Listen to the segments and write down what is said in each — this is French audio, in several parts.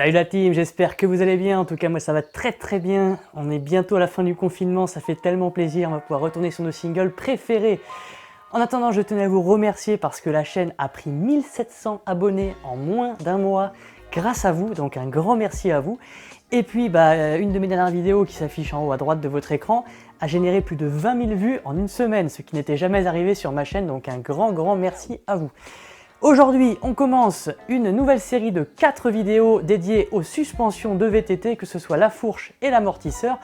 Salut la team, j'espère que vous allez bien. En tout cas, moi ça va très bien. On est bientôt à la fin du confinement, ça fait tellement plaisir. On va pouvoir retourner sur nos singles préférés. En attendant, je tenais à vous remercier parce que la chaîne a pris 1700 abonnés en moins d'un mois grâce à vous. Donc un grand merci à vous. Et puis, une de mes dernières vidéos qui s'affiche en haut à droite de votre écran a généré plus de 20 000 vues en une semaine, ce qui n'était jamais arrivé sur ma chaîne. Donc un grand merci à vous. Aujourd'hui, on commence une nouvelle série de 4 vidéos dédiées aux suspensions de VTT, que ce soit la fourche et l'amortisseur.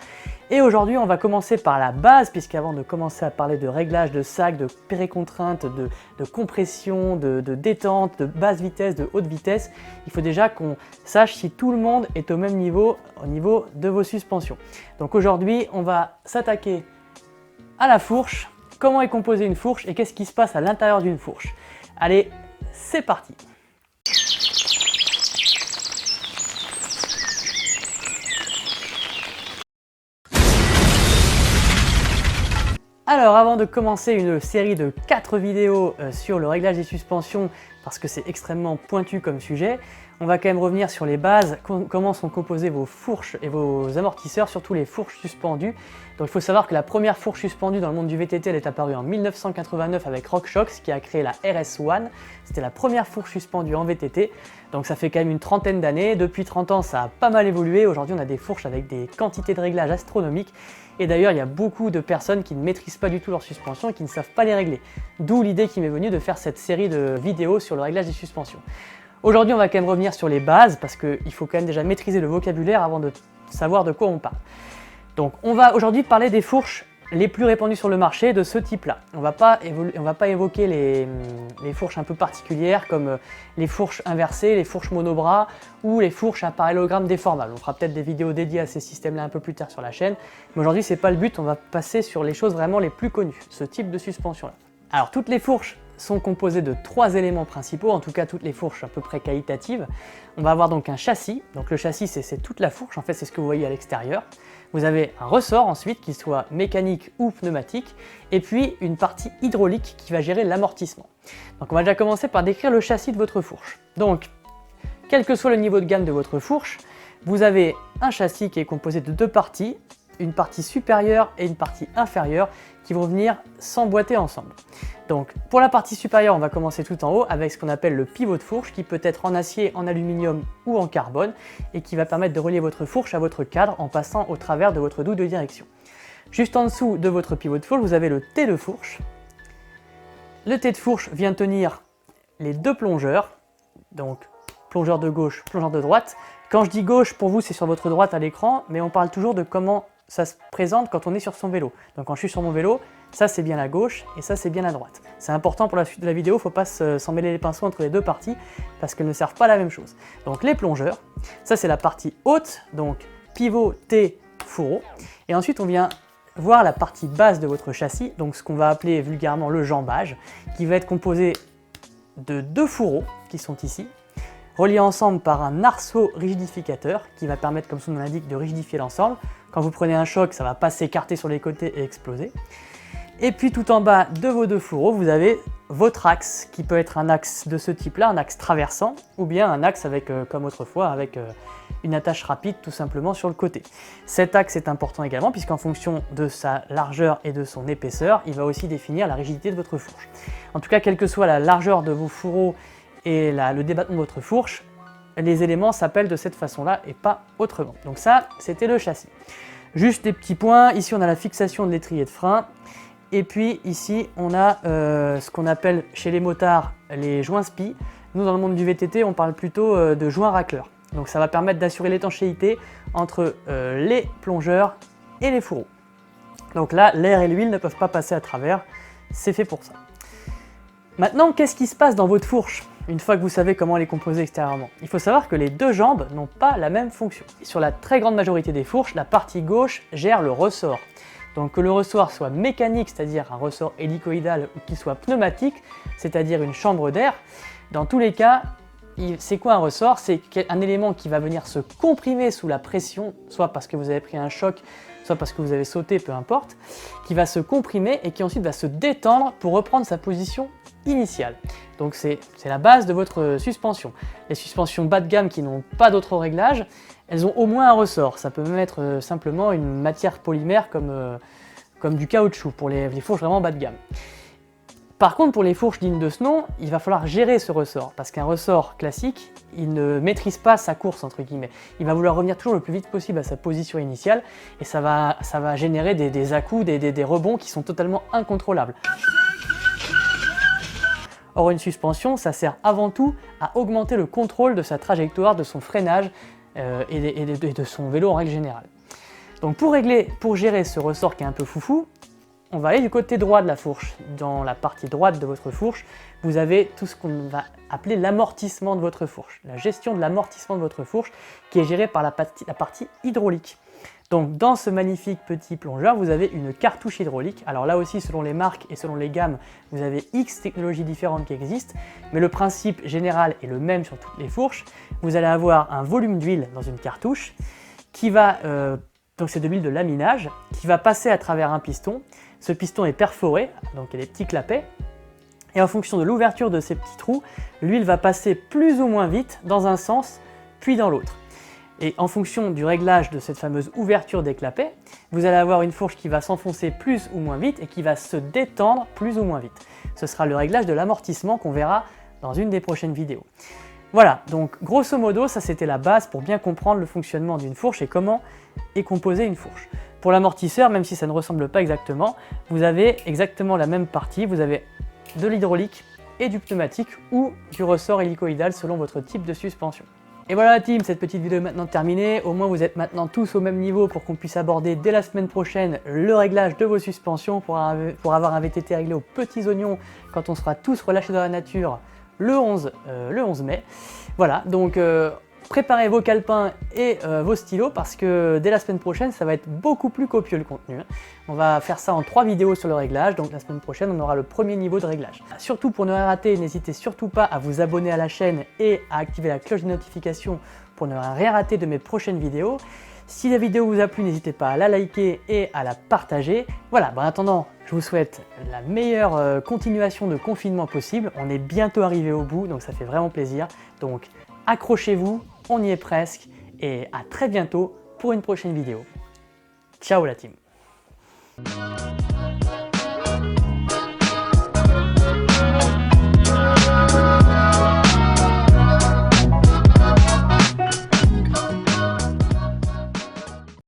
Et aujourd'hui, on va commencer par la base, puisqu'avant de commencer à parler de réglage de sac, de pérécontrainte, de compression, de détente, de basse vitesse, de haute vitesse, il faut déjà qu'on sache si tout le monde est au même niveau, au niveau de vos suspensions. Donc aujourd'hui, on va s'attaquer à la fourche, comment est composée une fourche et qu'est-ce qui se passe à l'intérieur d'une fourche. Allez, c'est parti! Alors avant de commencer une série de 4 vidéos sur le réglage des suspensions, parce que c'est extrêmement pointu comme sujet, on va quand même revenir sur les bases, comment sont composées vos fourches et vos amortisseurs, surtout les fourches suspendues. Donc il faut savoir que la première fourche suspendue dans le monde du VTT, elle est apparue en 1989 avec RockShox qui a créé la RS1. C'était la première fourche suspendue en VTT, donc ça fait quand même une trentaine d'années. Depuis 30 ans, ça a pas mal évolué. Aujourd'hui, on a des fourches avec des quantités de réglage astronomiques. Et d'ailleurs, il y a beaucoup de personnes qui ne maîtrisent pas du tout leur suspension et qui ne savent pas les régler. D'où l'idée qui m'est venue de faire cette série de vidéos sur le réglage des suspensions. Aujourd'hui, on va quand même revenir sur les bases parce qu'il faut quand même déjà maîtriser le vocabulaire avant de savoir de quoi on parle. Donc, on va aujourd'hui parler des fourches les plus répandues sur le marché de ce type-là. On va pas évoquer les fourches un peu particulières comme les fourches inversées, les fourches monobras ou les fourches à parallélogramme déformable. On fera peut-être des vidéos dédiées à ces systèmes-là un peu plus tard sur la chaîne. Mais aujourd'hui, c'est pas le but, on va passer sur les choses vraiment les plus connues, ce type de suspension-là. Alors, toutes les fourches sont composées de 3 éléments principaux, en tout cas toutes les fourches à peu près qualitatives. On va avoir donc un châssis, donc le châssis c'est toute la fourche, en fait c'est ce que vous voyez à l'extérieur. Vous avez un ressort ensuite, qu'il soit mécanique ou pneumatique, et puis une partie hydraulique qui va gérer l'amortissement. Donc on va déjà commencer par décrire le châssis de votre fourche. Donc, quel que soit le niveau de gamme de votre fourche, vous avez un châssis qui est composé de 2 parties, une partie supérieure et une partie inférieure qui vont venir s'emboîter ensemble. Donc pour la partie supérieure, on va commencer tout en haut avec ce qu'on appelle le pivot de fourche qui peut être en acier, en aluminium ou en carbone et qui va permettre de relier votre fourche à votre cadre en passant au travers de votre douille de direction. Juste en dessous de votre pivot de fourche, vous avez le T de fourche. Le T de fourche vient tenir les 2 plongeurs, donc plongeur de gauche, plongeur de droite. Quand je dis gauche, pour vous c'est sur votre droite à l'écran, mais on parle toujours de comment ça se présente quand on est sur son vélo. Donc quand je suis sur mon vélo, ça c'est bien la gauche et ça c'est bien la droite. C'est important pour la suite de la vidéo, il ne faut pas s'en mêler les pinceaux entre les 2 parties parce qu'elles ne servent pas la même chose. Donc les plongeurs, ça c'est la partie haute, donc pivot, T, fourreau. Et ensuite on vient voir la partie basse de votre châssis, donc ce qu'on va appeler vulgairement le jambage, qui va être composé de 2 fourreaux qui sont ici, reliés ensemble par un arceau rigidificateur qui va permettre, comme son nom l'indique, de rigidifier l'ensemble. Quand vous prenez un choc, ça ne va pas s'écarter sur les côtés et exploser. Et puis tout en bas de vos 2 fourreaux, vous avez votre axe, qui peut être un axe de ce type-là, un axe traversant, ou bien un axe avec, comme autrefois, avec une attache rapide tout simplement sur le côté. Cet axe est important également, puisqu'en fonction de sa largeur et de son épaisseur, il va aussi définir la rigidité de votre fourche. En tout cas, quelle que soit la largeur de vos fourreaux et le débattement de votre fourche, les éléments s'appellent de cette façon-là et pas autrement. Donc ça, c'était le châssis. Juste des petits points, ici on a la fixation de l'étrier de frein, et puis ici on a ce qu'on appelle chez les motards les joints spi. Nous dans le monde du VTT, on parle plutôt de joints racleurs. Donc ça va permettre d'assurer l'étanchéité entre les plongeurs et les fourreaux. Donc là, l'air et l'huile ne peuvent pas passer à travers, c'est fait pour ça. Maintenant, qu'est-ce qui se passe dans votre fourche une fois que vous savez comment elle est composée extérieurement? Il faut savoir que les 2 jambes n'ont pas la même fonction. Sur la très grande majorité des fourches, la partie gauche gère le ressort. Donc que le ressort soit mécanique, c'est-à-dire un ressort hélicoïdal, ou qu'il soit pneumatique, c'est-à-dire une chambre d'air, dans tous les cas, c'est quoi un ressort? C'est un élément qui va venir se comprimer sous la pression, soit parce que vous avez pris un choc, soit parce que vous avez sauté, peu importe, qui va se comprimer et qui ensuite va se détendre pour reprendre sa position initiale. Donc c'est la base de votre suspension. Les suspensions bas de gamme qui n'ont pas d'autres réglages, elles ont au moins un ressort. Ça peut même être simplement une matière polymère comme du caoutchouc pour les fourches vraiment bas de gamme. Par contre, pour les fourches dignes de ce nom, il va falloir gérer ce ressort, parce qu'un ressort classique, il ne maîtrise pas sa course, entre guillemets. Il va vouloir revenir toujours le plus vite possible à sa position initiale, et ça va générer des à-coups, des rebonds qui sont totalement incontrôlables. Or, une suspension, ça sert avant tout à augmenter le contrôle de sa trajectoire, de son freinage et de son vélo en règle générale. Donc pour gérer ce ressort qui est un peu foufou, on va aller du côté droit de la fourche. Dans la partie droite de votre fourche, vous avez tout ce qu'on va appeler l'amortissement de votre fourche, la gestion de l'amortissement de votre fourche qui est gérée par la partie hydraulique. Donc dans ce magnifique petit plongeur, vous avez une cartouche hydraulique. Alors là aussi, selon les marques et selon les gammes, vous avez X technologies différentes qui existent, mais le principe général est le même sur toutes les fourches. Vous allez avoir un volume d'huile dans une cartouche qui va, donc c'est de l'huile de laminage, qui va passer à travers un piston. Ce piston est perforé, donc il y a des petits clapets, et en fonction de l'ouverture de ces petits trous, l'huile va passer plus ou moins vite dans un sens, puis dans l'autre. Et en fonction du réglage de cette fameuse ouverture des clapets, vous allez avoir une fourche qui va s'enfoncer plus ou moins vite et qui va se détendre plus ou moins vite. Ce sera le réglage de l'amortissement qu'on verra dans une des prochaines vidéos. Voilà, donc grosso modo, ça c'était la base pour bien comprendre le fonctionnement d'une fourche et comment est composée une fourche. Pour l'amortisseur, même si ça ne ressemble pas exactement, vous avez exactement la même partie, vous avez de l'hydraulique et du pneumatique ou du ressort hélicoïdal selon votre type de suspension. Et voilà la team, cette petite vidéo est maintenant terminée, au moins vous êtes maintenant tous au même niveau pour qu'on puisse aborder dès la semaine prochaine le réglage de vos suspensions pour avoir un VTT réglé aux petits oignons quand on sera tous relâchés dans la nature le 11 mai. Voilà, donc préparez vos calepins et vos stylos parce que dès la semaine prochaine, ça va être beaucoup plus copieux le contenu. On va faire ça en 3 vidéos sur le réglage, donc la semaine prochaine, on aura le premier niveau de réglage. Surtout pour ne rien rater, n'hésitez surtout pas à vous abonner à la chaîne et à activer la cloche de notification pour ne rien rater de mes prochaines vidéos. Si la vidéo vous a plu, n'hésitez pas à la liker et à la partager. Voilà, en attendant, je vous souhaite la meilleure continuation de confinement possible. On est bientôt arrivé au bout, donc ça fait vraiment plaisir. Donc accrochez-vous, on y est presque, et à très bientôt pour une prochaine vidéo. Ciao la team!